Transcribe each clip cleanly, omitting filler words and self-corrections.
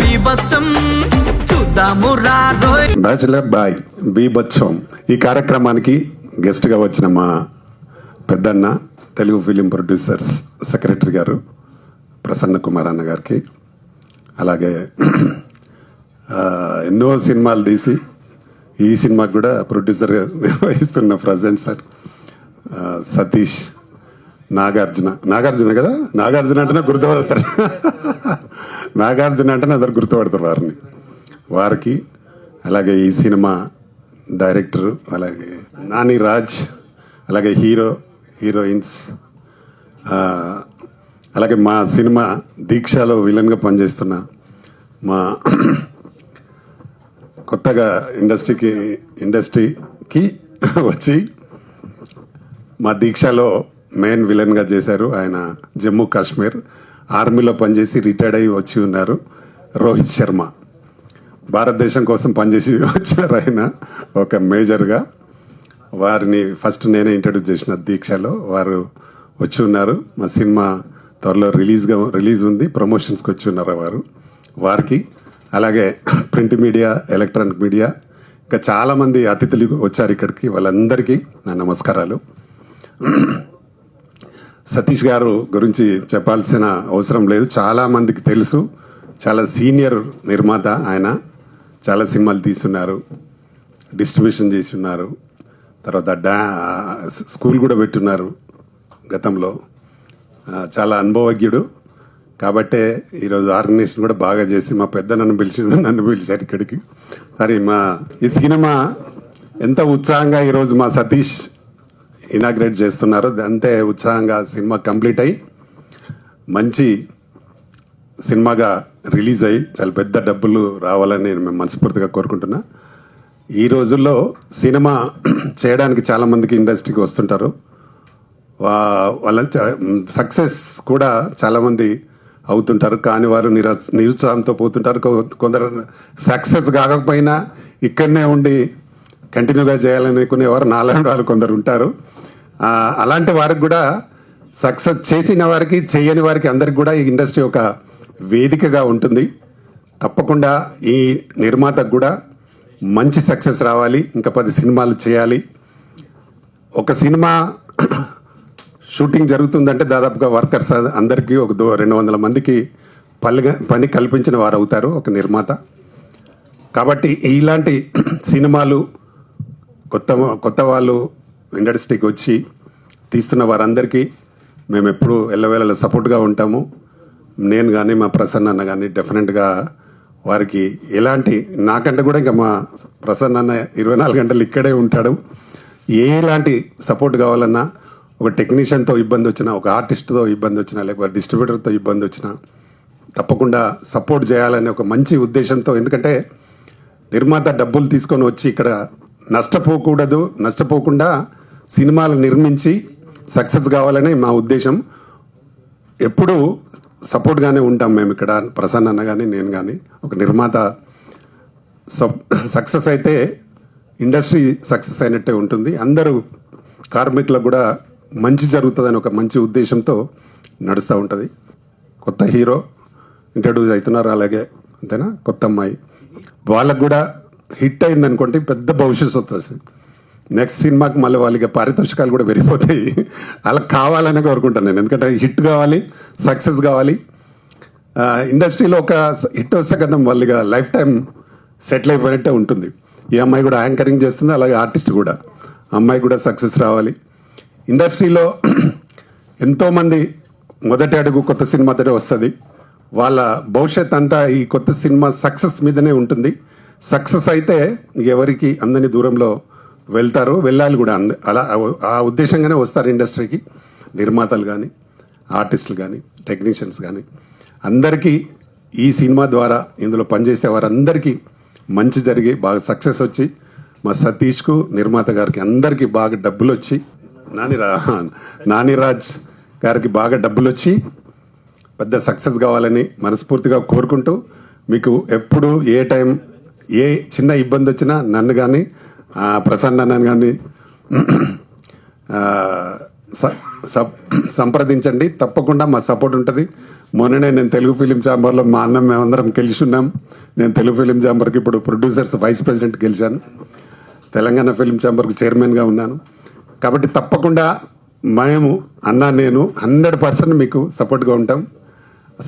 బీభత్సం చూద్దాము రారోయ్. Bachelor bye బీభత్సం ఈ కార్యక్రమానికి గెస్ట్గా వచ్చిన మా పెద్దన్న తెలుగు ఫిలిం ప్రొడ్యూసర్స్ సెక్రటరీ గారు ప్రసన్న కుమార్ అన్న గారికి, అలాగే ఎన్నో సినిమాలు తీసి ఈ సినిమాకి కూడా ప్రొడ్యూసర్ నిర్వహిస్తున్న ప్రజెంట్ సార్ సతీష్, నాగార్జున కదా, నాగార్జున అంటేనే గుర్తుపడతారు, నాగార్జున అంటేనే అందరు గుర్తుపడతారు వారికి, అలాగే ఈ సినిమా డైరెక్టరు, అలాగే నాని రాజ్, అలాగే హీరోయిన్స్, అలాగే మా సినిమా దీక్షలో విలన్గా పనిచేస్తున్న మా కొత్తగా ఇండస్ట్రీకి వచ్చి మా దీక్షలో మెయిన్ విలన్గా చేశారు. ఆయన జమ్మూ కాశ్మీర్ ఆర్మీలో పనిచేసి రిటైర్డ్ అయ్యి వచ్చి ఉన్నారు. రోహిత్ శర్మ భారతదేశం కోసం పనిచేసి వచ్చినారు. ఆయన ఒక మేజర్గా వారిని ఫస్ట్ నేనే ఇంట్రడ్యూస్ చేసిన దీక్షలో. వారు వచ్చి ఉన్నారు. మా సినిమా త్వరలో రిలీజ్ ఉంది, ప్రమోషన్స్కి వచ్చి ఉన్నారు వారికి, అలాగే ప్రింట్ మీడియా, ఎలక్ట్రానిక్ మీడియా, ఇంకా చాలామంది అతిథులు వచ్చారు ఇక్కడికి. వాళ్ళందరికీ నా నమస్కారాలు. సతీష్ గారు గురించి చెప్పాల్సిన అవసరం లేదు, చాలామందికి తెలుసు. చాలా సీనియర్ నిర్మాత ఆయన. చాలా సినిమాలు తీస్తున్నారు, డిస్ట్రిబ్యూషన్ చేసి ఉన్నారు, తర్వాత స్కూల్ కూడా పెట్టున్నారు గతంలో. చాలా అనుభవజ్ఞుడు కాబట్టే ఈరోజు ఆర్గనైజేషన్ కూడా బాగా చేసి మా పెద్ద నన్ను పిలిచారు ఇక్కడికి. సరే, ఈ సినిమా ఎంత ఉత్సాహంగా ఈరోజు మా సతీష్ ఇనాగ్రేట్ చేస్తున్నారు, అంతే ఉత్సాహంగా సినిమా కంప్లీట్ అయ్యి మంచి సినిమాగా రిలీజ్ అయ్యి చాలా పెద్ద డబ్బులు రావాలని నేను మేము మనస్ఫూర్తిగా కోరుకుంటున్నా. ఈ రోజుల్లో సినిమా చేయడానికి చాలామందికి ఇండస్ట్రీకి వస్తుంటారు. వాళ్ళ సక్సెస్ కూడా చాలామంది అవుతుంటారు, కానీ వారు నిరుత్సాహంతో పోతుంటారు. కొందరు సక్సెస్ కాకపోయినా ఇక్కడనే ఉండి కంటిన్యూగా చేయాలనుకునేవారు నాలాంటి వాళ్ళు కొందరు ఉంటారు. అలాంటి వారికి కూడా, సక్సెస్ చేసిన వారికి చేయని వారికి అందరికి కూడా ఈ ఇండస్ట్రీ ఒక వేదికగా ఉంటుంది. తప్పకుండా ఈ నిర్మాతకు కూడా మంచి సక్సెస్ రావాలి, ఇంకా 10 సినిమాలు చేయాలి. ఒక సినిమా షూటింగ్ జరుగుతుందంటే దాదాపుగా వర్కర్స్ అందరికీ ఒక 200 మందికి పని కల్పించిన వారు అవుతారు ఒక నిర్మాత. కాబట్టి ఇలాంటి సినిమాలు కొత్త వాళ్ళు ఇండస్ట్రీకి వచ్చి తీస్తున్న వారందరికీ మేము ఎప్పుడూ ఎల్లవేళ సపోర్ట్గా ఉంటాము. నేను కానీ మా ప్రసన్న అన్న కానీ డెఫినెట్గా వారికి ఎలాంటి, నాకంటే కూడా ఇంకా మా ప్రసన్న అన్న 24 గంటలు ఇక్కడే ఉంటాడు. ఎలాంటి సపోర్ట్ కావాలన్నా, ఒక టెక్నీషియన్తో ఇబ్బంది వచ్చినా, ఒక ఆర్టిస్ట్తో ఇబ్బంది వచ్చినా, లేకపోతే డిస్ట్రిబ్యూటర్తో ఇబ్బంది వచ్చినా తప్పకుండా సపోర్ట్ చేయాలనే ఒక మంచి ఉద్దేశంతో, ఎందుకంటే నిర్మాత డబ్బులు తీసుకొని వచ్చి ఇక్కడ నష్టపోకుండా సినిమాలు నిర్మించి సక్సెస్ కావాలని మా ఉద్దేశం. ఎప్పుడూ సపోర్ట్గానే ఉంటాం మేము ఇక్కడ, ప్రసన్న అన్న కానీ నేను కానీ. ఒక నిర్మాత సక్సెస్ అయితే ఇండస్ట్రీ సక్సెస్ అయినట్టే ఉంటుంది, అందరూ కార్మికులకు కూడా మంచి జరుగుతుందని ఒక మంచి ఉద్దేశంతో నడుస్తూ ఉంటుంది. కొత్త హీరో ఇంట్రడ్యూస్ అవుతున్నారు, అలాగే అంతేనా, కొత్త అమ్మాయి, వాళ్ళకు కూడా హిట్ అయింది అనుకోండి పెద్ద భవిష్యత్తు వస్తుంది. నెక్స్ట్ సినిమాకి మళ్ళీ వాళ్ళకి పారితోషికాలు కూడా పెరిగిపోతాయి. అలా కావాలని కోరుకుంటాను నేను, ఎందుకంటే హిట్ కావాలి, సక్సెస్ కావాలి. ఇండస్ట్రీలో ఒక హిట్ వస్తే కదా వాళ్ళకి లైఫ్ టైం సెటిల్ అయిపోయినట్టే ఉంటుంది. ఈ అమ్మాయి కూడా యాంకరింగ్ చేస్తుంది, అలాగే ఆర్టిస్ట్ కూడా, అమ్మాయి కూడా సక్సెస్ రావాలి. ఇండస్ట్రీలో ఎంతోమంది మొదటి అడుగు కొత్త సినిమాతోనే వస్తుంది. వాళ్ళ భవిష్యత్ అంతా ఈ కొత్త సినిమా సక్సెస్ మీదనే ఉంటుంది. సక్సెస్ అయితే ఎవరికి అందని దూరంలో వెళ్ళాలి కూడా. అలా ఆ ఉద్దేశంగానే వస్తారు ఇండస్ట్రీకి నిర్మాతలు కానీ, ఆర్టిస్టులు కానీ, టెక్నీషియన్స్ కానీ. అందరికీ ఈ సినిమా ద్వారా ఇందులో పనిచేసే వారందరికీ మంచి జరిగి బాగా సక్సెస్ వచ్చి, మా సతీష్కు, నిర్మాత గారికి అందరికీ బాగా డబ్బులు వచ్చి, నానిరాజ్ గారికి బాగా డబ్బులు వచ్చి పెద్ద సక్సెస్ కావాలని మనస్ఫూర్తిగా కోరుకుంటూ, మీకు ఎప్పుడు ఏ టైం ఏ చిన్న ఇబ్బంది వచ్చినా నన్ను కానీ ప్రసన్న నన్ను కానీ సంప్రదించండి. తప్పకుండా మా సపోర్ట్ ఉంటుంది. మొన్ననే నేను తెలుగు ఫిలిం ఛాంబర్లో మా అన్న మేమందరం కలిసి ఉన్నాం. నేను తెలుగు ఫిలిం ఛాంబర్కి ఇప్పుడు ప్రొడ్యూసర్స్ వైస్ ప్రెసిడెంట్ గెలిచాను. తెలంగాణ ఫిలిం ఛాంబర్కి చైర్మన్గా ఉన్నాను. కాబట్టి తప్పకుండా మేము నేను 100% మీకు సపోర్ట్గా ఉంటాం.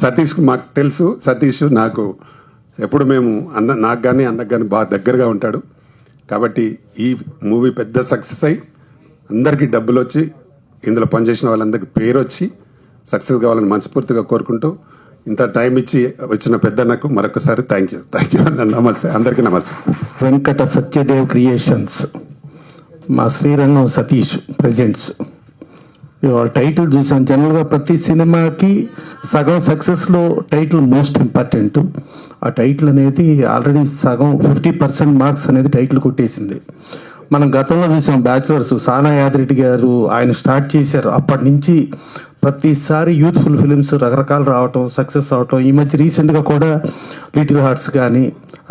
సతీష్కి మాకు తెలుసు, సతీష్ నాకు ఎప్పుడు మేము నాకు కానీ అన్నకు కానీ బాగా దగ్గరగా ఉంటాడు. కాబట్టి ఈ మూవీ పెద్ద సక్సెస్ అయ్యి అందరికీ డబ్బులు వచ్చి ఇందులో పనిచేసిన వాళ్ళందరికీ పేరు వచ్చి సక్సెస్ కావాలని మనస్ఫూర్తిగా కోరుకుంటూ ఇంత టైం ఇచ్చి వచ్చిన పెద్దన్నకు మరొకసారి థ్యాంక్ యూ నమస్తే. అందరికీ నమస్తే. వెంకట సత్యదేవ్ క్రియేషన్స్, మా శ్రీరంగం సతీష్ ప్రెజెంట్స్. ఇవాళ టైటిల్ చూసాం. జనరల్గా ప్రతి సినిమాకి సగం సక్సెస్లో టైటిల్ మోస్ట్ ఇంపార్టెంట్. ఆ టైటిల్ అనేది ఆల్రెడీ సగం 50% మార్క్స్ అనేది టైటిల్ కొట్టేసింది. మనం గతంలో చూసాం బ్యాచులర్స్, సానా యాదిరెడ్డి గారు ఆయన స్టార్ట్ చేశారు. అప్పటి నుంచి ప్రతిసారి యూత్ఫుల్ ఫిలిమ్స్ రకరకాలు రావటం, సక్సెస్ అవటం. ఈ మధ్య రీసెంట్గా కూడా లిటిల్ హార్ట్స్ కానీ,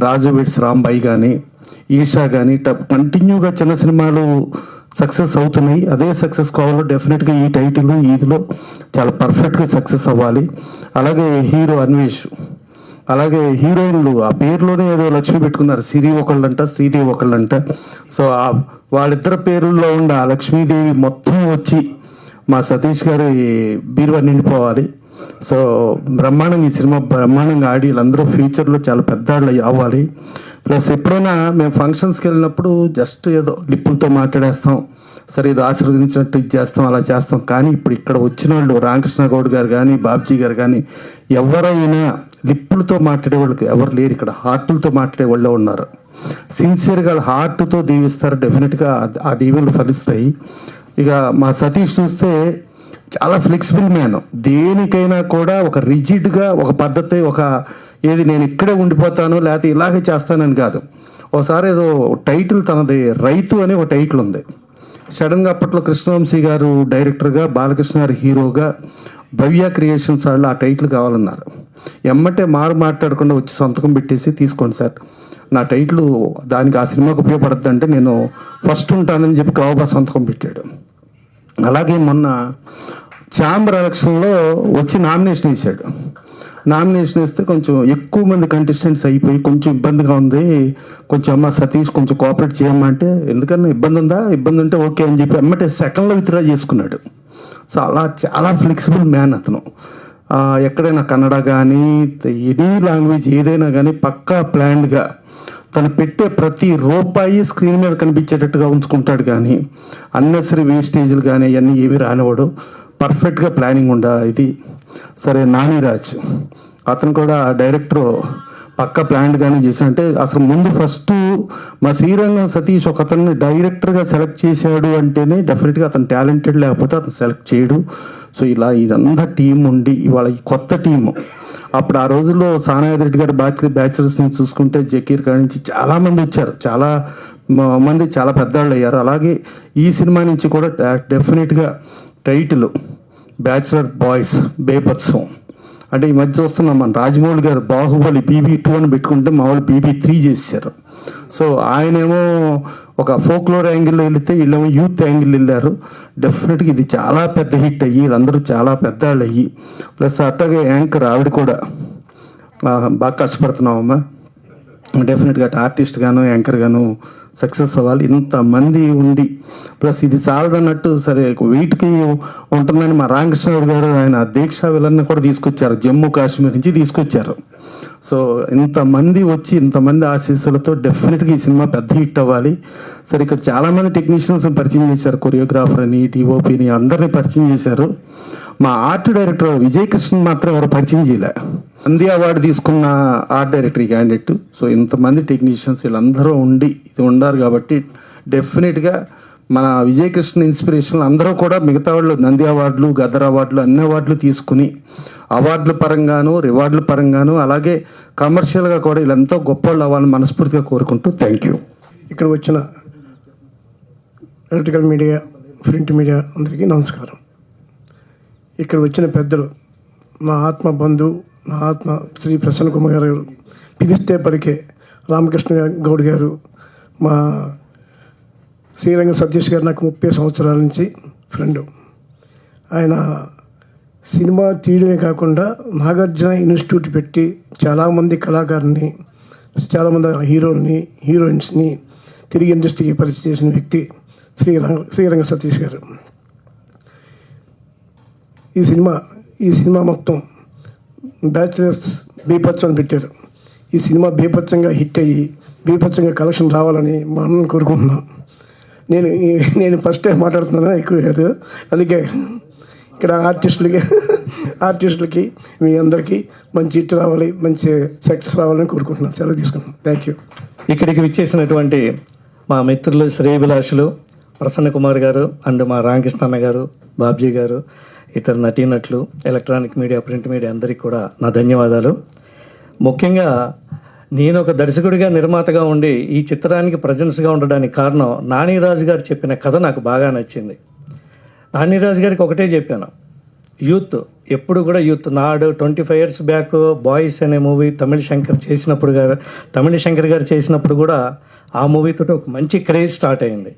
రాజు విడ్స్ రాంబాయి కానీ, ఈషా కానీ కంటిన్యూగా చిన్న సినిమాలు సక్సెస్ అవుతున్నాయి. అదే సక్సెస్ కావాలో డెఫినెట్గా ఈ టైటిల్ ఈదిలో చాలా పర్ఫెక్ట్గా సక్సెస్ అవ్వాలి. అలాగే హీరో అన్వేష్, అలాగే హీరోయిన్లు ఆ పేరులోనే ఏదో లక్ష్మి పెట్టుకున్నారు. సిరి ఒకళ్ళంట, శ్రీదేవి ఒకళ్ళంట. సో వాళ్ళిద్దరి పేరుల్లో ఉన్న ఆ లక్ష్మీదేవి మొత్తం వచ్చి మా సతీష్ గారి బీరువా నిండిపోవాలి. సో బ్రహ్మాండంగా ఈ సినిమా బ్రహ్మాండంగా ఆడి వీళ్ళందరూ ఫ్యూచర్లో చాలా పెద్దవాళ్ళు అవ్వాలి. ప్లస్ ఎప్పుడైనా మేము ఫంక్షన్స్కి వెళ్ళినప్పుడు జస్ట్ ఏదో లిప్పులతో మాట్లాడేస్తాం, సరే ఇది ఆశీర్వదించినట్టు ఇది చేస్తాం, అలా చేస్తాం. కానీ ఇప్పుడు ఇక్కడ వచ్చిన వాళ్ళు రామకృష్ణ గౌడ్ గారు కానీ, బాబ్జీ గారు కానీ, ఎవరైనా లిప్పులతో మాట్లాడేవాళ్ళకి ఎవరు లేరు. ఇక్కడ హార్టులతో మాట్లాడే వాళ్ళు ఉన్నారు. సిన్సియర్గా హార్ట్తో దీవిస్తారు. డెఫినెట్గా ఆ దీవెనలు ఫలిస్తాయి. ఇక మా సతీష్ చూస్తే చాలా ఫ్లెక్సిబుల్ మ్యాన్. దేనికైనా కూడా ఒక రిజిడ్గా ఒక పద్ధతి, ఒక ఏది నేను ఇక్కడే ఉండిపోతాను లేకపోతే ఇలాగే చేస్తానని కాదు. ఒకసారి ఏదో టైటిల్ తనది రైతు అనే ఒక టైటిల్ ఉంది. సడన్గా అప్పట్లో కృష్ణవంశీ గారు డైరెక్టర్గా, బాలకృష్ణ గారు హీరోగా, భవ్య క్రియేషన్స్ వాళ్ళు ఆ టైటిల్ కావాలన్నారు. ఎమ్మటే మాట్లాడకుండా వచ్చి సంతకం పెట్టేసి తీసుకోండి సార్, నా టైటిల్ దానికి ఆ సినిమాకి ఉపయోగపడుతుంది అంటే నేను ఫస్ట్ ఉంటానని చెప్పి గౌబా సంతకం పెట్టాడు. అలాగే మొన్న ఛాంబర్ ఎలక్షన్లో వచ్చి నామినేషన్ వేసాడు. నామినేషన్ వేస్తే కొంచెం ఎక్కువ మంది కంటెస్టెంట్స్ అయిపోయి కొంచెం ఇబ్బందిగా ఉంది, కొంచెం అమ్మ సతీష్ కొంచెం కోఆపరేట్ చేయమ్మా అంటే, ఎందుకన్నా ఇబ్బంది ఉందా, ఇబ్బంది ఉంటే ఓకే అని చెప్పి ఎమ్మటే సెకండ్లో విత్డ్రా చేసుకున్నాడు. సో అలా చాలా ఫ్లెక్సిబుల్ మ్యాన్ అతను. ఎక్కడైనా కన్నడ కానీ ఎనీ లాంగ్వేజ్ ఏదైనా కానీ పక్కా ప్లాన్డ్గా తను పెట్టే ప్రతి రూపాయి స్క్రీన్ మీద కనిపించేటట్టుగా ఉంచుకుంటాడు. కానీ అన్నెసరీ వేస్టేజ్లు కానీ అవన్నీ ఏవి రానివాడు. పర్ఫెక్ట్గా ప్లానింగ్ ఇది. సరే నానిరాజ్ అతను కూడా డైరెక్టర్ పక్క ప్లాన్డ్గానే చేశాడంటే అసలు ముందు ఫస్ట్ మా శ్రీరంగం సతీష్ ఒక అతన్ని డైరెక్టర్గా సెలెక్ట్ చేశాడు అంటేనే డెఫినెట్గా అతను టాలెంటెడ్, లేకపోతే అతను సెలెక్ట్ చేయడు. సో ఇలా ఇదంతా టీం ఉండి ఇవాళ ఈ కొత్త టీము. అప్పుడు ఆ రోజుల్లో సానాయాదరెడ్డి గారు బ్యాచులర్స్ని చూసుకుంటే జకీర్ కాడి నుంచి చాలామంది వచ్చారు, చాలా మంది చాలా పెద్దవాళ్ళు అయ్యారు. అలాగే ఈ సినిమా నుంచి కూడా డెఫినెట్గా టైటిల్ బ్యాచులర్ బాయ్స్ బేబత్సం అంటే ఈ మధ్య చూస్తున్నాం. మన రాజమౌళి గారు బాహుబలి BB2 అని పెట్టుకుంటే మా వాళ్ళు BB3 చేశారు. సో ఆయనేమో ఒక ఫోక్లోర్ యాంగిల్లో వెళితే వీళ్ళేమో యూత్ యాంగిల్ వెళ్ళారు. డెఫినెట్గా ఇది చాలా పెద్ద హిట్ అయ్యి వీళ్ళందరూ చాలా పెద్ద వాళ్ళు అయ్యి, ప్లస్ అట్లాగే యాంకర్ ఆవిడ కూడా బాగా కష్టపడుతున్నామమ్మా. డెఫినెట్గా ఆర్టిస్ట్ గాను యాంకర్ గాను సక్సెస్ అవ్వాలి. ఇంతమంది ఉండి ప్లస్ ఇది చాలదన్నట్టు సరే వీటికి ఉంటుందని మా రామకృష్ణ గారు ఆయన దీక్ష విలన్ని కూడా తీసుకొచ్చారు, జమ్మూ కాశ్మీర్ నుంచి తీసుకొచ్చారు. సో ఇంతమంది వచ్చి ఇంతమంది ఆశీస్సులతో డెఫినెట్గా ఈ సినిమా పెద్ద హిట్ అవ్వాలి. సరే ఇక్కడ చాలామంది టెక్నీషియన్స్ పరిచయం చేశారు, కొరియోగ్రాఫర్ అని, DOPని అందరినీ పరిచయం చేశారు. మా ఆర్ట్ డైరెక్టర్ విజయ్ కృష్ణ మాత్రం ఎవరు పరిచయం చేయలే. నంది అవార్డు తీసుకున్న ఆర్ట్ డైరెక్టర్ క్యాండిడేట్. సో ఇంతమంది టెక్నీషియన్స్ వీళ్ళందరూ ఉండి ఇది ఉండారు కాబట్టి డెఫినెట్గా మన విజయ్ కృష్ణ ఇన్స్పిరేషన్ అందరూ కూడా మిగతా వాళ్ళు నంది అవార్డులు, గదర్ అవార్డులు అన్ని అవార్డులు తీసుకుని అవార్డుల పరంగాను రివార్డుల పరంగాను అలాగే కమర్షియల్గా కూడా వీళ్ళంతా గొప్ప వాళ్ళు అవ్వాలని మనస్ఫూర్తిగా కోరుకుంటూ థ్యాంక్ యూ. ఇక్కడ వచ్చిన ఎలక్ట్రికల్ మీడియా, ప్రింట్ మీడియా అందరికీ నమస్కారం. ఇక్కడ వచ్చిన పెద్దలు మా ఆత్మ బంధువు, మా ఆత్మ శ్రీ ప్రసన్న కుమార్ గారు, పిలిస్తే పలికే రామకృష్ణ గౌడ్ గారు, మా శ్రీరంగ సతీష్ గారు నాకు 30 సంవత్సరాల నుంచి ఫ్రెండు. ఆయన సినిమా తీయడమే కాకుండా నాగార్జున ఇన్స్టిట్యూట్ పెట్టి చాలామంది కళాకారుల్ని, చాలామంది హీరోయిన్స్ని తిరిగి ఇండస్ట్రీకి పరిచయం చేసిన వ్యక్తి శ్రీరంగ సతీష్ గారు. ఈ సినిమా మొత్తం బ్యాచిలర్స్ బీపత్సం అని పెట్టారు. ఈ సినిమా బీపత్సంగా హిట్ అయ్యి బీపత్సంగా కలెక్షన్ రావాలని మా అన్నను కోరుకుంటున్నాను. నేను ఫస్ట్ టైం మాట్లాడుతున్నాను, ఎక్కువ కాదు. అందుకే ఇక్కడ ఆర్టిస్టులకి మీ అందరికీ మంచి హిట్ రావాలి, మంచి సక్సెస్ రావాలని కోరుకుంటున్నాను. సెలవు తీసుకుంటున్నాను. Thank you. ఇక్కడికి విచ్చేసినటువంటి మా మిత్రులు శ్రేయభిలాషులు ప్రసన్న కుమార్ గారు అండ్ మా రామకృష్ణ గారు, బాబ్జీ గారు, ఇతర నటీనటులు, ఎలక్ట్రానిక్ మీడియా, ప్రింట్ మీడియా అందరికీ కూడా నా ధన్యవాదాలు. ముఖ్యంగా నేను ఒక దర్శకుడిగా, నిర్మాతగా ఉండి ఈ చిత్రానికి ప్రజెన్స్గా ఉండడానికి కారణం నానీరాజు గారు చెప్పిన కథ నాకు బాగా నచ్చింది. నానీరాజు గారికి ఒకటే చెప్పాను, యూత్ ఎప్పుడు కూడా యూత్. నాడు 25 years బ్యాక్ బాయ్స్ అనే మూవీ తమిళ శంకర్ గారు చేసినప్పుడు కూడా ఆ మూవీతో ఒక మంచి క్రేజ్ స్టార్ట్ అయింది.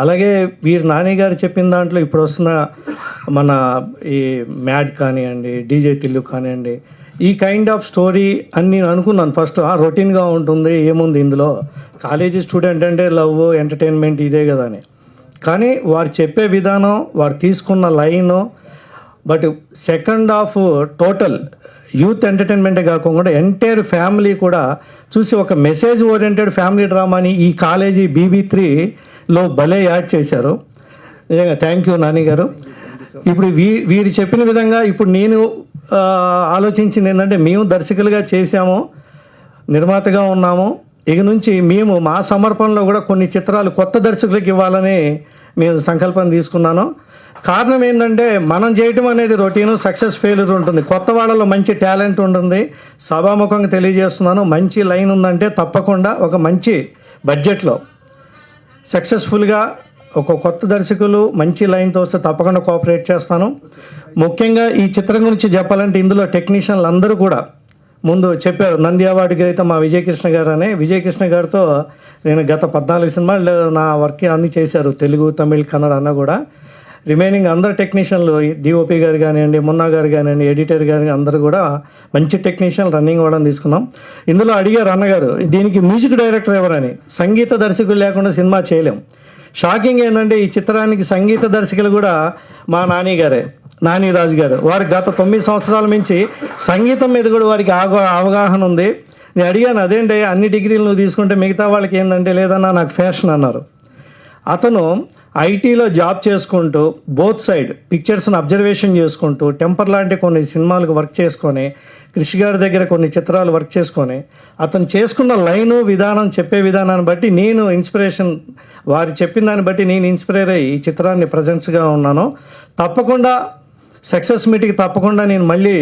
అలాగే వీరు నాని గారు చెప్పిన దాంట్లో ఇప్పుడు వస్తున్న మన ఈ మ్యాడ్ కానివ్వండి, డీజే తిల్లు కానివ్వండి, ఈ కైండ్ ఆఫ్ స్టోరీ అని నేను అనుకున్నాను ఫస్ట్. రొటీన్గా ఉంటుంది, ఏముంది ఇందులో, కాలేజీ స్టూడెంట్ అంటే లవ్, ఎంటర్టైన్మెంట్ ఇదే కదా అని. కానీ వారు చెప్పే విధానం, వారు తీసుకున్న line, but second half total youth ఎంటర్టైన్మెంటే కాకుండా ఎంటైర్ ఫ్యామిలీ కూడా చూసి ఒక మెసేజ్ ఓరియంటెడ్ ఫ్యామిలీ డ్రామాని ఈ కాలేజీ BB3లో భలే యాడ్ చేశారు. నిజంగా థ్యాంక్ యూ నాని గారు. ఇప్పుడు వీరు చెప్పిన విధంగా ఇప్పుడు నేను ఆలోచించింది ఏంటంటే, మేము దర్శకులుగా చేశాము, నిర్మాతగా ఉన్నాము, ఇక నుంచి మేము మా సమర్పణలో కూడా కొన్ని చిత్రాలు కొత్త దర్శకులకు ఇవ్వాలని మేము సంకల్పం తీసుకున్నాను. కారణం ఏంటంటే, మనం చేయటం అనేది రొటీను, సక్సెస్ ఫెయిల్యూర్ ఉంటుంది. కొత్త వాళ్ళలో మంచి టాలెంట్ ఉంటుంది. సభాముఖంగా తెలియజేస్తున్నాను, మంచి లైన్ ఉందంటే తప్పకుండా ఒక మంచి బడ్జెట్లో సక్సెస్ఫుల్గా ఒక కొత్త దర్శకులు మంచి లైన్తో వస్తే తప్పకుండా కోఆపరేట్ చేస్తాను. ముఖ్యంగా ఈ చిత్రం గురించి చెప్పాలంటే, ఇందులో టెక్నీషియన్లు అందరూ కూడా ముందు చెప్పారు. నంది అవార్డు గ్రహీత మా విజయకృష్ణ గారు అని, విజయకృష్ణ గారితో నేను గత 14 సినిమాలు నా వర్క్ అన్నీ చేశారు, తెలుగు, తమిళ్, కన్నడ అన్న కూడా. రిమైనింగ్ అందరు టెక్నీషియన్లు, డిఓపి గారు కానివ్వండి, మున్నా గారు కానివ్వండి, ఎడిటర్ గారు అందరూ కూడా మంచి టెక్నీషియన్ రన్నింగ్ అవ్వడం తీసుకున్నాం. ఇందులో అడిగారు అన్నగారు, దీనికి మ్యూజిక్ డైరెక్టర్ ఎవరని. సంగీత దర్శకులు లేకుండా సినిమా చేయలేం. షాకింగ్ ఏంటంటే, ఈ చిత్రానికి సంగీత దర్శకులు కూడా మా నానీరాజు గారు. వారికి గత 9 సంవత్సరాల నుంచి సంగీతం మీద కూడా వారికి అవగాహన ఉంది. నేను అడిగాను, అదేంటి అన్ని డిగ్రీలు నువ్వు తీసుకుంటే మిగతా వాళ్ళకి ఏంటంటే, లేదన్నా నాకు ఫ్యాషన్ అన్నారు. అతను ఐటీలో జాబ్ చేసుకుంటూ బోత్ సైడ్ పిక్చర్స్ని అబ్జర్వేషన్ చేసుకుంటూ, టెంపర్ లాంటి కొన్ని సినిమాలకు వర్క్ చేసుకొని, కృషి గారి దగ్గర కొన్ని చిత్రాలు వర్క్ చేసుకొని, అతను చేసుకున్న లైను, విధానం, చెప్పే విధానాన్ని బట్టి నేను ఇన్స్పిరేషన్, వారు చెప్పిన దాన్ని బట్టి నేను ఇన్స్పైర్ అయ్యి ఈ చిత్రాన్ని ప్రజెంట్స్గా ఉన్నాను. తప్పకుండా సక్సెస్ మీట్కి తప్పకుండా నేను మళ్ళీ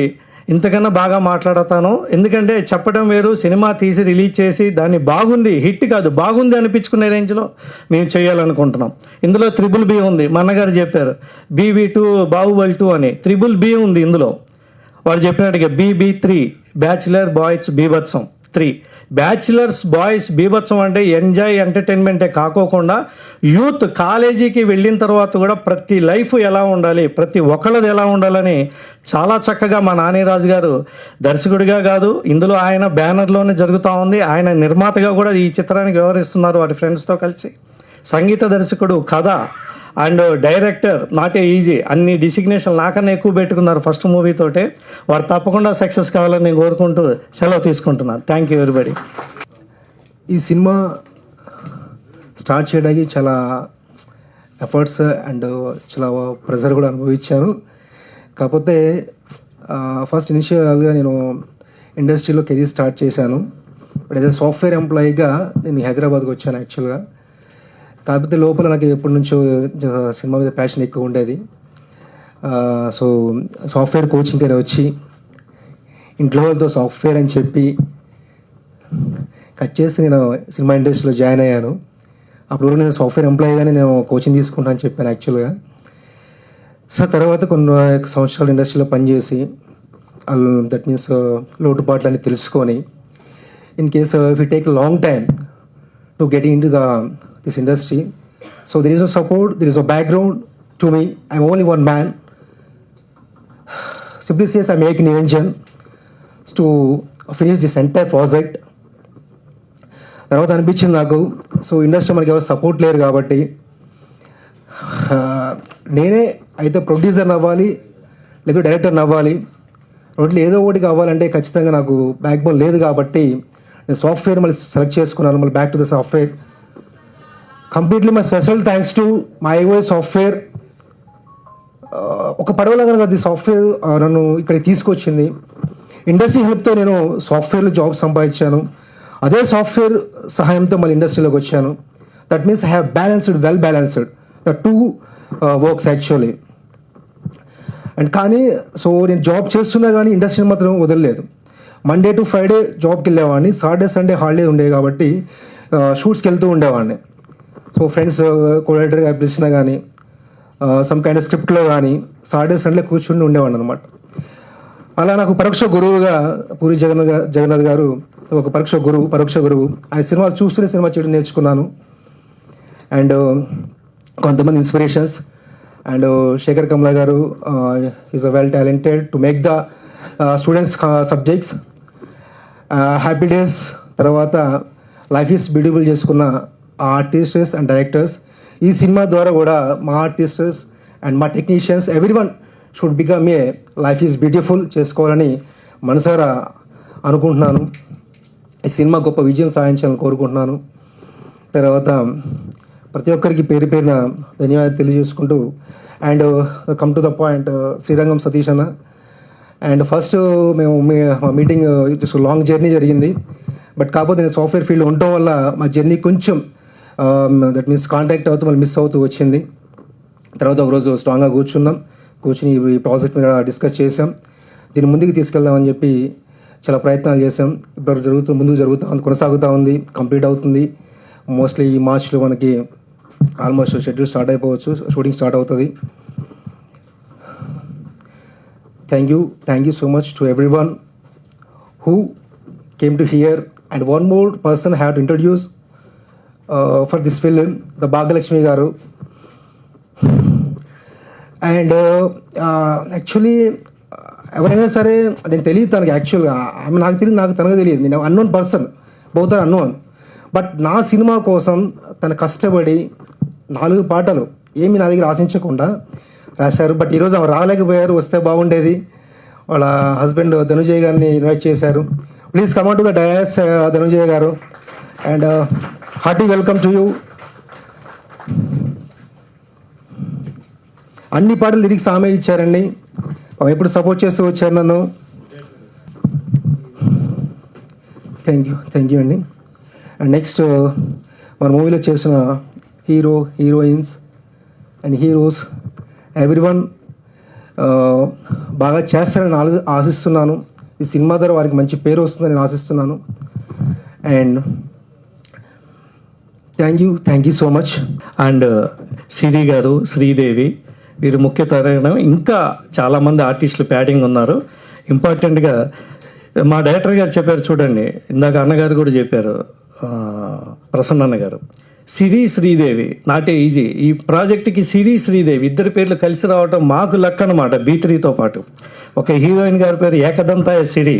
ఇంతకన్నా బాగా మాట్లాడతాను. ఎందుకంటే చెప్పడం వేరు, సినిమా తీసి రిలీజ్ చేసి దాన్ని బాగుంది, హిట్ కాదు బాగుంది అనిపించుకునే రేంజ్లో మేము చేయాలనుకుంటున్నాం. ఇందులో BBB ఉంది, మా అన్నగారు చెప్పారు, BB2 బాహుబలి 2 అని. BBB ఉంది ఇందులో. వారు చెప్పినట్టుగా BB3 బ్యాచిలర్ బాయ్స్ బీభత్సం 3. బ్యాచిలర్స్ బాయ్స్ బీభత్సం అంటే ఎంజాయ్ ఎంటర్టైన్మెంటే కాకోకుండా యూత్ కాలేజీకి వెళ్ళిన తర్వాత కూడా ప్రతి లైఫ్ ఎలా ఉండాలి, ప్రతి ఒక్కళ్ళది ఎలా ఉండాలని చాలా చక్కగా మా నానీరాజు గారు దర్శకుడిగా కాదు, ఇందులో ఆయన బ్యానర్లోనే జరుగుతూ ఉంది. ఆయన నిర్మాతగా కూడా ఈ చిత్రానికి వ్యవహరిస్తున్నారు వారి ఫ్రెండ్స్తో కలిసి. సంగీత దర్శకుడు, కథ and director not a easy. అన్ని డిసిగ్నేషన్ నాకన్నా ఎక్కువ పెట్టుకున్నారు ఫస్ట్ మూవీతోటే. వారు తప్పకుండా సక్సెస్ కావాలని నేను కోరుకుంటూ సెలవు తీసుకుంటున్నాను. Thank you everybody. ఈ సినిమా స్టార్ట్ చేయడానికి చాలా ఎఫర్ట్స్ అండ్ చాలా ప్రెజర్ కూడా అనుభవించాను. కాకపోతే ఫస్ట్ ఇనిషియల్గా నేను ఇండస్ట్రీలో కెరీర్ స్టార్ట్ చేశాను. బట్ యాజ్ ఎ సాఫ్ట్వేర్ ఎంప్లాయీగా నేను హైదరాబాద్కి వచ్చాను యాక్చువల్గా. కాకపోతే లోపల నాకు ఎప్పటి నుంచో సినిమా మీద ప్యాషన్ ఎక్కువ ఉండేది. సో సాఫ్ట్వేర్ కోచింగ్ అని వచ్చి ఇంట్లో వాళ్ళతో సాఫ్ట్వేర్ అని చెప్పి కట్ చేసి నేను సినిమా ఇండస్ట్రీలో జాయిన్ అయ్యాను. అప్పుడు నేను సాఫ్ట్వేర్ ఎంప్లాయీగానే నేను కోచింగ్ తీసుకుంటాను అని చెప్పాను యాక్చువల్గా. సో తర్వాత కొన్ని సంవత్సరాలు ఇండస్ట్రీలో పనిచేసి దట్ మీన్స్ లోటుపాట్లని తెలుసుకొని, in case if you take long time to get in to this industry, so there is no support, there is no background to me. I'm only one man. simply says I make an invention to finish this entire project. తర్వాత అనిపించింది నాకు, so industry మనకి ఎవరు support లేరు కాబట్టి నేనే అయితే producer అవ్వాలి లేదా డైరెక్టర్ అవ్వాలి, రోడ్లు ఏదో ఒకటి కావాలంటే ఖచ్చితంగా నాకు బ్యాక్ బోన్ లేదు కాబట్టి నేను సాఫ్ట్వేర్ మళ్ళీ సెలెక్ట్ చేసుకున్నాను. మళ్ళీ back to the software. Completely my special thanks to my iOS software. ఒక పడవలాగా అది సాఫ్ట్వేర్ నన్ను ఇక్కడికి తీసుకొచ్చింది. ఇండస్ట్రీ హెల్ప్తో నేను సాఫ్ట్వేర్లో జాబ్ సంపాదించాను. అదే సాఫ్ట్వేర్ సహాయంతో మళ్ళీ ఇండస్ట్రీలోకి వచ్చాను. That means I have balanced, well balanced the two works actually. And కానీ సో నేను జాబ్ చేస్తున్నా కానీ ఇండస్ట్రీని మాత్రం వదలలేదు. మండే టు ఫ్రైడే జాబ్కి వెళ్ళేవాడిని, సాటర్డే సండే హాలిడే ఉండేవి కాబట్టి షూట్స్కి వెళ్తూ ఉండేవాడిని. సో ఫ్రెండ్స్ కోఆర్డినేటర్గా పిలిచినా కానీ సమ్ కైండ్ ఆఫ్ స్క్రిప్ట్లో కానీ సాటర్డే సండే కూర్చుని ఉండేవాడిని అనమాట. అలా నాకు పరోక్ష గురువుగా పూరి జగన్నాథ్ గారు ఒక పరోక్ష గురువు. ఆయన సినిమాలు చూస్తూనే సినిమా చేయడం నేర్చుకున్నాను. అండ్ కొంతమంది ఇన్స్పిరేషన్స్. అండ్ శేఖర్ కమలా గారు is a well talented to make the students subjects. Happy days తర్వాత లైఫ్ ఈజ్ బ్యూటిఫుల్ చేసుకున్న ఆర్టిస్టర్స్ అండ్ డైరెక్టర్స్. ఈ సినిమా ద్వారా కూడా మా ఆర్టిస్టర్స్ అండ్ మా technicians everyone should become a life is beautiful చేసుకోవాలని మనసారా అనుకుంటున్నాను. ఈ సినిమా గొప్ప విజయం సాధించాలని కోరుకుంటున్నాను. తర్వాత ప్రతి ఒక్కరికి పేరు పేరున ధన్యవాదాలు తెలియజేసుకుంటూ and come to the point, Srirangam Satish అన్న. అండ్ ఫస్ట్ మేము మా మీటింగ్ జస్ట్ లాంగ్ జర్నీ జరిగింది. బట్ కాకపోతే నేను సాఫ్ట్వేర్ ఫీల్డ్ ఉండటం వల్ల మా జర్నీ కొంచెం దట్ మీన్స్ కాంటాక్ట్ అవుతూ మళ్ళీ మిస్ అవుతూ వచ్చింది. తర్వాత ఒకరోజు స్ట్రాంగ్గా కూర్చుని ఈ ప్రాజెక్ట్ మీద డిస్కస్ చేసాం. దీన్ని ముందుకు తీసుకెళ్దామని చెప్పి చాలా ప్రయత్నాలు చేసాం. ఇప్పుడు ముందుకు జరుగుతూ ఉంది, కొనసాగుతూ ఉంది, కంప్లీట్ అవుతుంది. మోస్ట్లీ ఈ మార్చ్లో మనకి ఆల్మోస్ట్ షెడ్యూల్ స్టార్ట్ అయిపోవచ్చు, షూటింగ్ స్టార్ట్ అవుతుంది. Thank you so much to everyone who came to here. And one more person I have to introduce for this film, the Bhagalakshmi garu. And actually ఎవరైనా సరే నేను తెలియదు తనకి, యాక్చువల్గా ఆమె నాకు తెలియదు, నాకు తనకు తెలియదు. నేను unknown person, both are unknown. But నా సినిమా కోసం తను కష్టపడి 4 పాటలు ఏమి నా దగ్గర ఆశించకుండా రాశారు. బట్ ఈరోజు ఆమె రాలేకపోయారు, వస్తే బాగుండేది. వాళ్ళ హస్బెండ్ ధనుంజయ్ గారిని ఇన్వైట్ చేశారు. Please come to the dais Dhanunjay గారు. And hearty welcome to you. అన్ని పాటలు లిరిక్స్ ఆమె ఇచ్చారండి, ఎప్పుడు సపోర్ట్ చేస్తూ వచ్చారు నన్ను. థ్యాంక్ యూ అండి. అండ్ నెక్స్ట్ మన మూవీలో చేసిన హీరోయిన్స్ అండ్ హీరోస్ ఎవ్రీవన్ బాగా చేస్తారని ఆశిస్తున్నాను. ఈ సినిమా ద్వారా వారికి మంచి పేరు వస్తుందని నేను ఆశిస్తున్నాను. And thank you so much. And Siri గారు, శ్రీదేవి వీరు ముఖ్య తరం. ఇంకా చాలామంది ఆర్టిస్టులు ప్యాడింగ్ ఉన్నారు. ఇంపార్టెంట్గా మా డైరెక్టర్ గారు చెప్పారు చూడండి, ఇందాక అన్నగారు కూడా చెప్పారు, ప్రసన్న అన్న గారు. సిరి శ్రీదేవి నాటే ఈజీ. ఈ ప్రాజెక్ట్కి సిరి శ్రీదేవి ఇద్దరి పేర్లు కలిసి రావటం మాకు లక్ అనమాట. B3తో పాటు ఒక హీరోయిన్ గారి పేరు ఏకదంతాయ సిరి,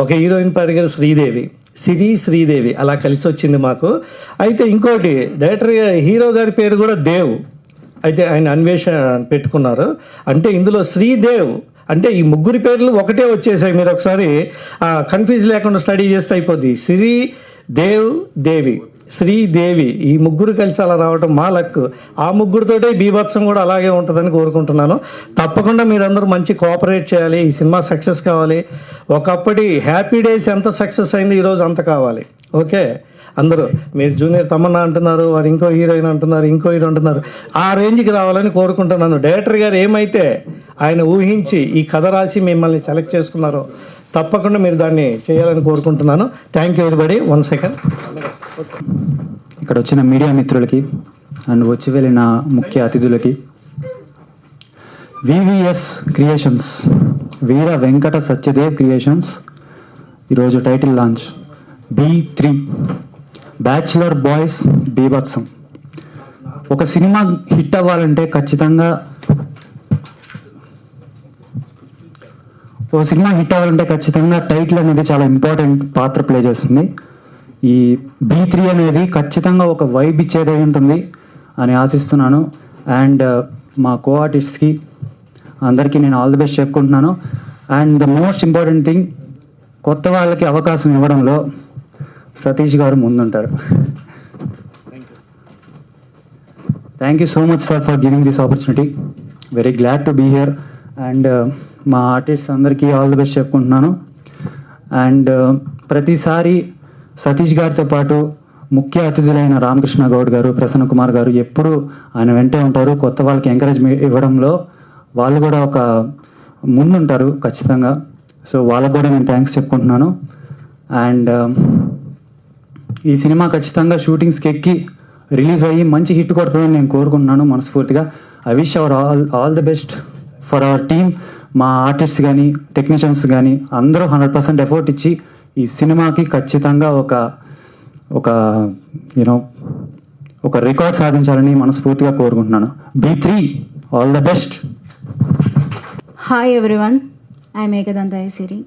ఒక హీరోయిన్ పేరు గారు శ్రీదేవి, శ్రీదేవి అలా కలిసి వచ్చింది మాకు. అయితే ఇంకోటి డైరెక్టర్ హీరో గారి పేరు కూడా దేవ్, అయితే ఆయన అన్వేషణ పెట్టుకున్నారు. అంటే ఇందులో శ్రీదేవ్ అంటే ఈ ముగ్గురి పేర్లు ఒకటే వచ్చేసాయి. మీరు ఒకసారి కన్ఫ్యూజ్ లేకుండా స్టడీ చేస్తే అయిపోద్ది. శ్రీదేవి ఈ ముగ్గురు కలిసి అలా రావడం మా లక్. ఆ ముగ్గురితోటే బీభత్సం కూడా అలాగే ఉంటుందని కోరుకుంటున్నాను. తప్పకుండా మీరందరూ మంచి కోఆపరేట్ చేయాలి. ఈ సినిమా సక్సెస్ కావాలి. ఒకప్పటి హ్యాపీ డేస్ ఎంత సక్సెస్ అయింది ఈరోజు అంత కావాలి. ఓకే, అందరూ మీరు జూనియర్ తమన్నా అంటున్నారు, వారు ఇంకో హీరోయిన్ అంటున్నారు, ఇంకో హీరో అంటున్నారు. ఆ రేంజ్కి రావాలని కోరుకుంటున్నాను. డైరెక్టర్ గారు ఏమైతే ఆయన ఊహించి ఈ కథ రాసి మిమ్మల్ని సెలెక్ట్ చేసుకున్నారో తప్పకుండా మీరు దాన్ని చేయాలని కోరుకుంటున్నాను. Thank you everybody. 1 సెకండ్. ఇక్కడ వచ్చిన మీడియా మిత్రులకి అండ్ వచ్చి వెళ్ళిన ముఖ్య అతిథులకి, VVS creations, Veera Venkata Satyadev creations ఈరోజు title launch. B3 bachelor boys బీభత్సం. ఒక సినిమా హిట్ అవ్వాలంటే ఖచ్చితంగా ఓ సినిమా హిట్ అవ్వాలంటే ఖచ్చితంగా టైటిల్ అనేది చాలా ఇంపార్టెంట్ పాత్ర ప్లే చేస్తుంది. ఈ B3 అనేది ఖచ్చితంగా ఒక వైబ్ ఇచ్చేదై ఉంటుంది అని ఆశిస్తున్నాను. అండ్ మా కో ఆర్టిస్ట్కి అందరికీ నేను ఆల్ ది బెస్ట్ చెప్పుకుంటున్నాను. And the most important thing, కొత్త వాళ్ళకి అవకాశం ఇవ్వడంలో సతీష్ గారు ముందుంటారు. Thank you so much sir for giving this opportunity. Very glad to be here. And మా ఆర్టిస్ట్ అందరికీ ఆల్ ది బెస్ట్ చెప్పుకుంటున్నాను. అండ్ ప్రతిసారి సతీష్ గారితో పాటు ముఖ్య అతిథులైన రామకృష్ణ గౌడ్ గారు, ప్రసన్న కుమార్ గారు ఎప్పుడూ ఆయన వెంటే ఉంటారు. కొత్త వాళ్ళకి ఎంకరేజ్ ఇవ్వడంలో వాళ్ళు కూడా ఒక ముందుంటారు ఖచ్చితంగా. సో వాళ్ళకు కూడా నేను థ్యాంక్స్ చెప్పుకుంటున్నాను. అండ్ ఈ సినిమా ఖచ్చితంగా షూటింగ్స్కి ఎక్కి రిలీజ్ అయ్యి మంచి హిట్ కొడుతుందని నేను కోరుకుంటున్నాను మనస్ఫూర్తిగా. I wish our all the best for our team. మా ఆర్టిస్ట్స్ కానీ టెక్నీషియన్స్ కానీ అందరూ 100% ఎఫర్ట్ ఇచ్చి ఈ సినిమాకి ఖచ్చితంగా ఒక యూనో ఒక రికార్డ్ సాధించాలని మనస్ఫూర్తిగా కోరుకుంటున్నాను. B3 all the best. Hi everyone, I'm Ekadanta Siri.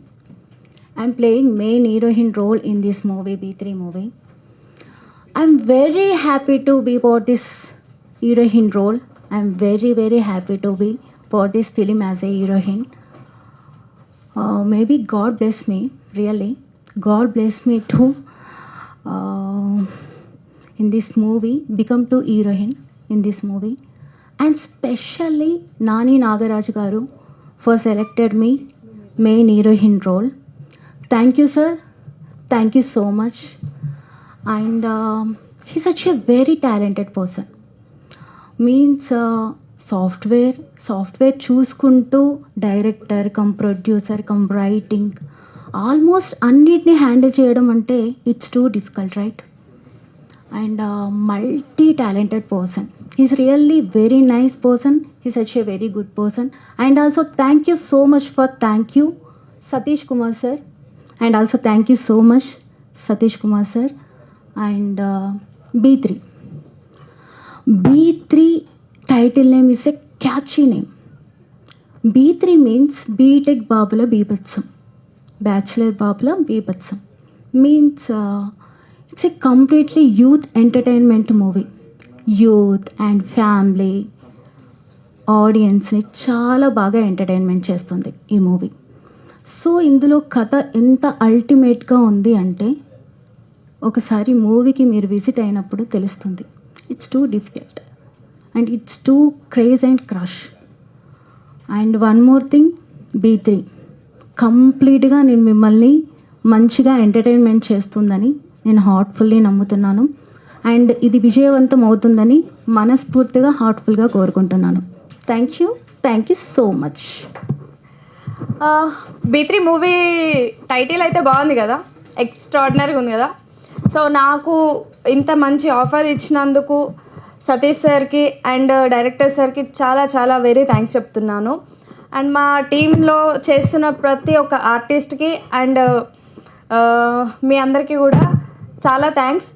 I'm playing main heroine role in this movie, B3 movie. I'm very happy to be for this heroine role. I'm very happy to be for this film as a heroine. Maybe God bless me, really. God bless me to in this movie become to heroine in this movie. And specially Nani Nagaraj garu for selected me main heroine role. Thank you sir, thank you so much. And he's such a very talented person. Means software చూసుకుంటూ director cum producer cum writing almost అన్నిటినీ handle చేయడం అంటే it's too difficult, right? And multi talented person. He's really very nice person. He's such a very good person. And also thank you so much thank you Satish Kumar sir. And also thank you so much Satish Kumar sir. And B3 title name is a catchy name. B3 means B.Tech Babula Bibhatsam, Bachelor Babula Bibhatsam. Means it's a completely youth entertainment movie. Youth and family ఆడియన్స్ని చాలా బాగా entertainment చేస్తుంది ఈ movie. So ఇందులో కథ ఎంత అల్టిమేట్గా ఉంది అంటే ఒకసారి మూవీకి మీరు విజిట్ అయినప్పుడు తెలుస్తుంది. It's too difficult and it's two craze and crush. And one more thing, B3 కంప్లీట్గా నేను మిమ్మల్ని మంచిగా ఎంటర్టైన్మెంట్ చేస్తుందని నేను హార్ట్ఫుల్లీ నమ్ముతున్నాను. అండ్ ఇది విజయవంతం అవుతుందని మనస్ఫూర్తిగా హార్ట్ఫుల్గా కోరుకుంటున్నాను. Thank you so much. B3 movie title అయితే బాగుంది కదా, ఎక్స్ట్రాడినరీగా ఉంది కదా. సో నాకు ఇంత మంచి ఆఫర్ ఇచ్చినందుకు సతీష్ సార్కి అండ్ డైరెక్టర్ సార్కి చాలా వెరీ థ్యాంక్స్ చెప్తున్నాను. అండ్ మా టీంలో చేస్తున్న ప్రతి ఒక్క ఆర్టిస్ట్కి అండ్ మీ అందరికీ కూడా చాలా థ్యాంక్స్.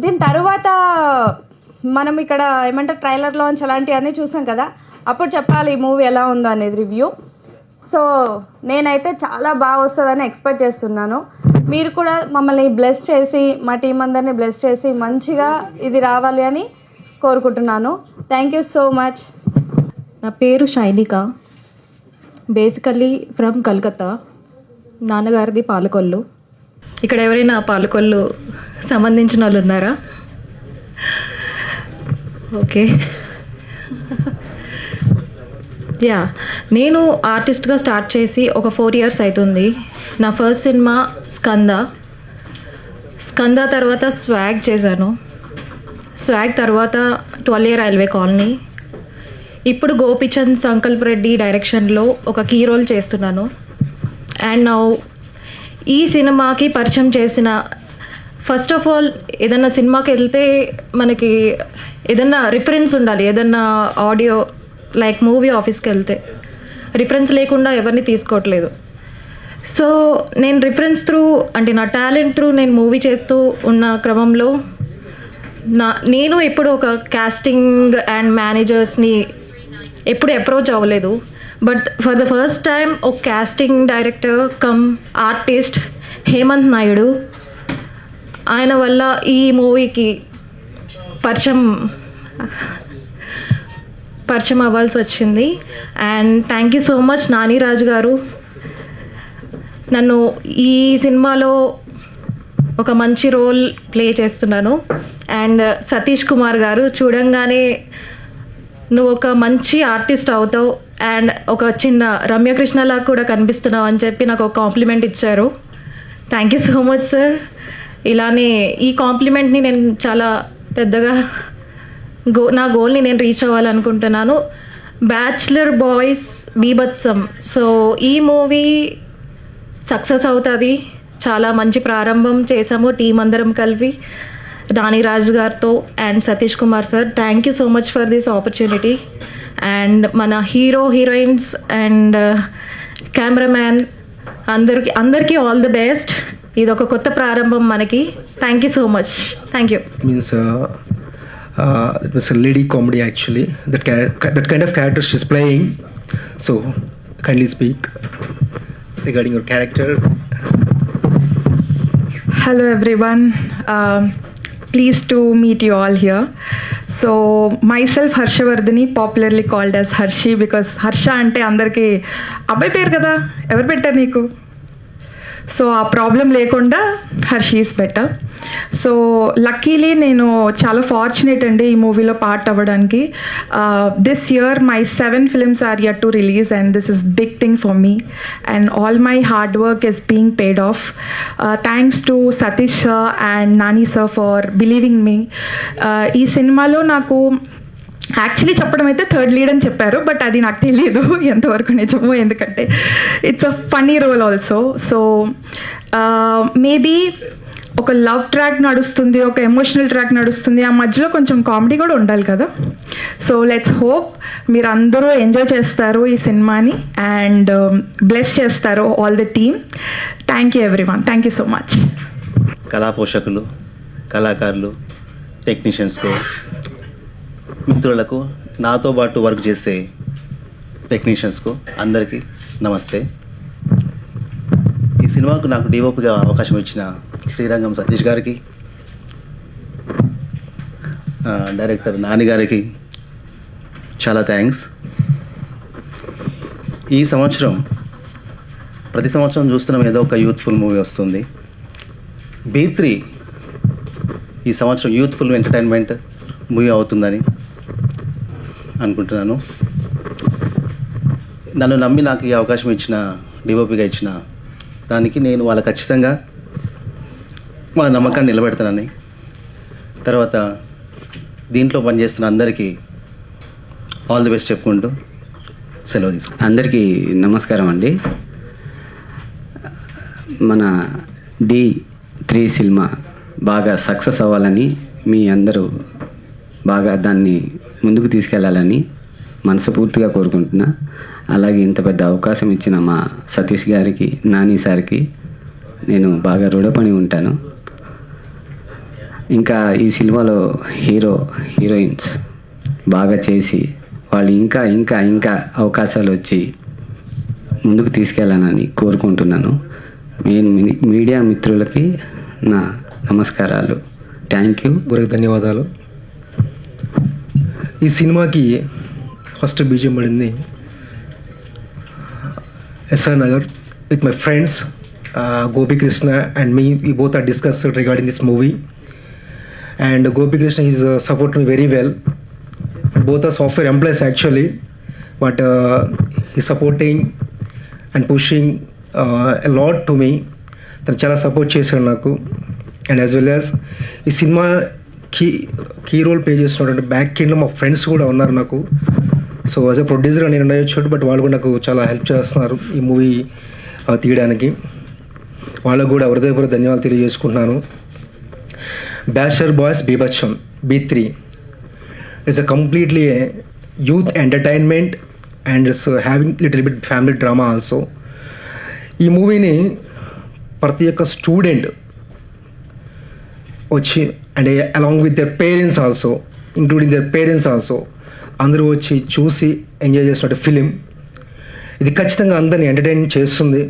దీని తర్వాత మనం ఇక్కడ ఏమంటారు ట్రైలర్ లాంచ్ అలాంటివన్నీ చూసాం కదా, అప్పుడు చెప్పాలి ఈ మూవీ ఎలా ఉందో అనేది రివ్యూ. సో నేనైతే చాలా బాగా వస్తుందని ఎక్స్పెక్ట్ చేస్తున్నాను. మీరు కూడా మమ్మల్ని బ్లెస్ చేసి మా టీం అందరినీ బ్లెస్ చేసి మంచిగా ఇది రావాలి అని కోరుకుంటున్నాను. Thank you so much. నా పేరు శైనిక, బేసికల్లీ ఫ్రమ్ కలకత్తా. నాన్నగారిది పాలకొల్లు. ఇక్కడ ఎవరైనా పాలకొల్లు సంబంధించిన వాళ్ళు ఉన్నారా? ఓకే. యా, నేను ఆర్టిస్ట్గా స్టార్ట్ చేసి ఒక 4 years అవుతుంది. నా ఫస్ట్ సినిమా స్కంద తర్వాత స్వాగ్ చేశాను. స్వాగ్ తర్వాత 12 Year రైల్వే కాలనీ. ఇప్పుడు గోపిచంద్ సంకల్ప్ రెడ్డి డైరెక్షన్లో ఒక కీ రోల్ చేస్తున్నాను. అండ్ నా ఈ సినిమాకి పరిచయం చేసిన, ఫస్ట్ ఆఫ్ ఆల్ ఏదన్నా సినిమాకి వెళ్తే మనకి ఏదన్నా రిఫరెన్స్ ఉండాలి. ఏదన్నా ఆడియో లైక్ మూవీ ఆఫీస్కి వెళ్తే రిఫరెన్స్ లేకుండా ఎవరిని తీసుకోవట్లేదు. సో నేను రిఫరెన్స్ త్రూ అంటే నా టాలెంట్ త్రూ నేను మూవీ చేస్తూ ఉన్న క్రమంలో నేను ఎప్పుడు ఒక కాస్టింగ్ అండ్ మేనేజర్స్ని ఎప్పుడు అప్రోచ్ అవ్వలేదు. But for the first time ఒక casting director cum artist Hemanth Naidu, ఆయన వల్ల ఈ మూవీకి పరిచయం అవ్వాల్సి వచ్చింది. And thank you so much Nani Raju గారు, నన్ను ఈ సినిమాలో ఒక మంచి రోల్ ప్లే చేస్తున్నాను. అండ్ సతీష్ కుమార్ గారు, చూడంగానే నువ్వు ఒక మంచి ఆర్టిస్ట్ అవుతావు అండ్ ఒక చిన్న రమ్యకృష్ణలా కూడా కనిపిస్తున్నావు అని చెప్పి నాకు ఒక కాంప్లిమెంట్ ఇచ్చారు. Thank you so much sir. ఇలానే ఈ కాంప్లిమెంట్ని నేను చాలా పెద్దగా నా గోల్ని నేను రీచ్ అవ్వాలనుకుంటున్నాను. బ్యాచులర్ బాయ్స్ బీభత్సం, సో ఈ మూవీ సక్సెస్ అవుతుంది. చాలా మంచి ప్రారంభం చేసాము టీం అందరం కలిపి నాని రాజు గారితో and Satish Kumar sir. Thank you so much for this opportunity. And మన హీరో హీరోయిన్స్ అండ్ కెమెరామ్యాన్ అందరికీ ఆల్ ది బెస్ట్. ఇది ఒక కొత్త ప్రారంభం మనకి. Thank you so much. Thank you. Means it was a lady comedy actually. That kind of character she's playing. So kindly speak regarding your character. Hello everyone. Pleased to meet you all here. So myself Harshavardhini, popularly called as Harshi, because Harsha ante andarki abbai peru kada, evaru bettaru neeku? So ఆ problem లేకుండా Harshi is better. So luckily నేను చాలా fortunate అండి ఈ మూవీలో part అవ్వడానికి. This year my 7 films are yet to release and this is big thing for me and all my hard work is being paid off. Thanks to Satish sir and Nani sir for believing me. ఈ సినిమాలో నాకు actually చెప్పడం అయితే third lead అని చెప్పారు, but అది నాకు తెలియదు ఎంతవరకు నిజమో, ఎందుకంటే it's a funny role also. So maybe ఒక లవ్ ట్రాక్ నడుస్తుంది, ఒక ఎమోషనల్ ట్రాక్ నడుస్తుంది, ఆ మధ్యలో కొంచెం కామెడీ కూడా ఉండాలి కదా. సో లెట్స్ హోప్ మీరు అందరూ ఎంజాయ్ చేస్తారు ఈ సినిమాని అండ్ బ్లెస్ చేస్తారు all the team. Thank you everyone. Thank you so much. కళా పోషకులు, కళాకారులు, టెక్నీషియన్స్కు, మిత్రులకు, నాతో పాటు వర్క్ చేసే టెక్నీషియన్స్కు అందరికీ నమస్తే. ఈ సినిమాకు నాకు డిఓపిగా అవకాశం ఇచ్చిన శ్రీరంగం సతీష్ గారికి, డైరెక్టర్ నాని గారికి చాలా థ్యాంక్స్. ఈ సంవత్సరం ప్రతి సంవత్సరం చూస్తున్నాం ఏదో ఒక యూత్ఫుల్ మూవీ వస్తుంది. B3 ఈ సంవత్సరం యూత్ఫుల్ ఎంటర్టైన్మెంట్ మూవీ అవుతుందని అనుకుంటున్నాను. నన్ను నమ్మి నాకు ఈ అవకాశం ఇచ్చిన డిఓపిగా ఇచ్చిన దానికి నేను వాళ్ళ ఖచ్చితంగా వాళ్ళ నమ్మకాన్ని నిలబెడతానని, తర్వాత దీంట్లో పనిచేస్తున్న అందరికీ ఆల్ ది బెస్ట్ చెప్పుకుంటూ సెలవు తీసుకుంటాను. అందరికీ నమస్కారం అండి. మన D3 సినిమా బాగా సక్సెస్ అవ్వాలని, మీ అందరూ బాగా దాన్ని ముందుకు తీసుకెళ్లాలని మనస్ఫూర్తిగా కోరుకుంటున్నా. అలాగే ఇంత పెద్ద అవకాశం ఇచ్చిన మా సతీష్ గారికి, నాని సార్కి నేను బాగా రుణపడి ఉంటాను. ఇంకా ఈ సినిమాలో హీరోయిన్స్ బాగా చేసి వాళ్ళు ఇంకా ఇంకా ఇంకా అవకాశాలు వచ్చి ముందుకు తీసుకెళ్ళాలని కోరుకుంటున్నాను. మీడియా మిత్రులకి నా నమస్కారాలు. Thank you. ధన్యవాదాలు. ఈ సినిమాకి ఫస్ట్ బీజం పడింది SR Nagar with my friends Gopi Krishna and me. We both are discussed regarding this movie and Gopi Krishna is supporting me very well. Both are software employees actually, but he's supporting and pushing a lot to me. తను చాలా support చేశాడు నాకు. And as well as ఈ cinema key role play చేస్తున్నటువంటి back ఎండ్లో మా friends కూడా ఉన్నారు నాకు. సో యాజ్ ఎ ప్రొడ్యూసర్గా నేను ఉండొచ్చు, బట్ వాళ్ళు కూడా నాకు చాలా హెల్ప్ చేస్తున్నారు ఈ మూవీ తీయడానికి. వాళ్ళకు కూడా హృదయపూర్వక ధన్యవాదాలు తెలియజేసుకుంటున్నాను. బ్యాచులర్ బాయ్స్ బీభత్సం B3 it's a completely youth entertainment and it's having little bit family drama also. ఈ మూవీని ప్రతి ఒక్క స్టూడెంట్ వచ్చి and along with their parents also, including their parents also, అందరూ వచ్చి చూసి ఎంజాయ్ చేసినట్టు ఫిలిం. ఇది ఖచ్చితంగా అందరిని ఎంటర్టైన్ చేస్తుంది.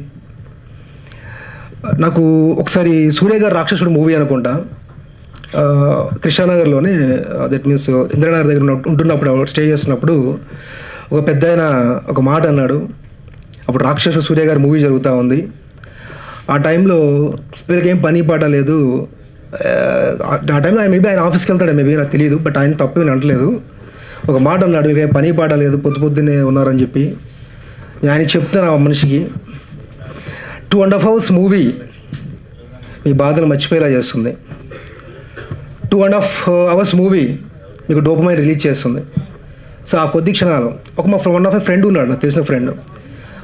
నాకు ఒకసారి సూర్య గారు రాక్షసుడు మూవీ అనుకుంటా, కృష్ణానగర్లోనే, దట్ మీన్స్ ఇంద్రనగర్ దగ్గర ఉంటున్నప్పుడు, స్టే చేస్తున్నప్పుడు ఒక పెద్ద ఆయన ఒక మాట అన్నాడు. అప్పుడు రాక్షసుడు సూర్య గారి మూవీ జరుగుతూ ఉంది. ఆ టైంలో వీళ్ళకి ఏం పని పాట లేదు. ఆ టైంలో మేబీ ఆయన ఆఫీస్కి వెళ్తాడు, మేబీ నాకు తెలియదు, బట్ ఆయన తప్పు నేను అంటలేదు. ఒక మాట అన్నాడు, వీళ్ళకి ఏం పని పాట లేదు, పొద్దున్నే ఉన్నారని చెప్పి. ఆయన చెప్తాను ఆ మనిషికి, 2.5 hours మూవీ మీ బాధలు మర్చిపోయేలా చేస్తుంది. 2.5 hours మూవీ మీకు డోపమైన్ రిలీజ్ చేస్తుంది. సో ఆ కొద్ది క్షణాలు వన్ ఆఫ్ మై ఫ్రెండ్ ఉన్నాడు, నాకు తెలిసిన ఫ్రెండ్,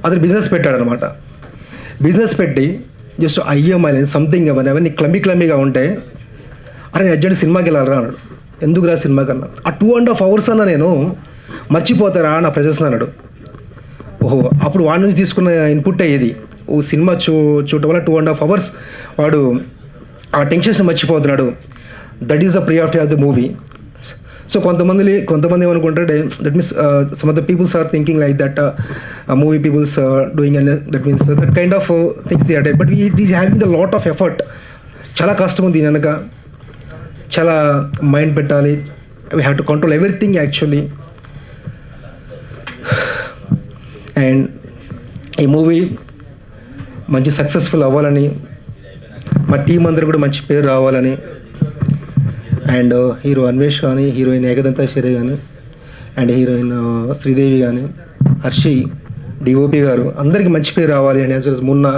అతను బిజినెస్ పెట్టాడనమాట. బిజినెస్ పెట్టి జస్ట్ IMI సంథింగ్ అవన్నీ క్లమ్మీగా ఉంటే, అరే నేను అర్జెంట్ సినిమాకి వెళ్ళాలరా అన్నాడు. ఎందుకు రా సినిమా కన్నా, ఆ 2.5 hours అన్నా నేను మర్చిపోతారా నా ప్రజెస్ అన్నాడు. ఓహో, అప్పుడు వాడి నుంచి తీసుకున్న ఇన్పుట్ ఇది. ఓ సినిమా చూడటం వల్ల 2.5 hours వాడు ఆ టెన్షన్స్ మర్చిపోతున్నాడు. That is the priority of the movie. So కొంతమంది ఏమనుకుంటారు, that means some of the peoples are thinking like that movie peoples doing, and that means that kind of things they are dead. But it is having the lot of effort. చాలా కష్టం ఉంది దీని వెనక, చాలా mind పెట్టాలి. We have to control everything actually. And ఈ movie మంచి successful అవ్వాలని, మా టీం అందరూ కూడా మంచి పేరు రావాలని, అండ్ హీరో అన్వేష్ కానీ, హీరోయిన్ ఏకదంత శిరే కానీ, అండ్ హీరోయిన్ శ్రీదేవి కానీ, హర్షి, డిఓపి గారు అందరికీ మంచి పేరు రావాలి. And as well as Munna,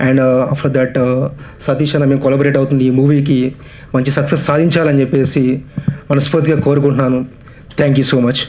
and after that Satish అన్న మేము కొలబరేట్ అవుతుంది ఈ మూవీకి మంచి సక్సెస్ సాధించాలని చెప్పేసి మనస్ఫూర్తిగా కోరుకుంటున్నాను. Thank you so much.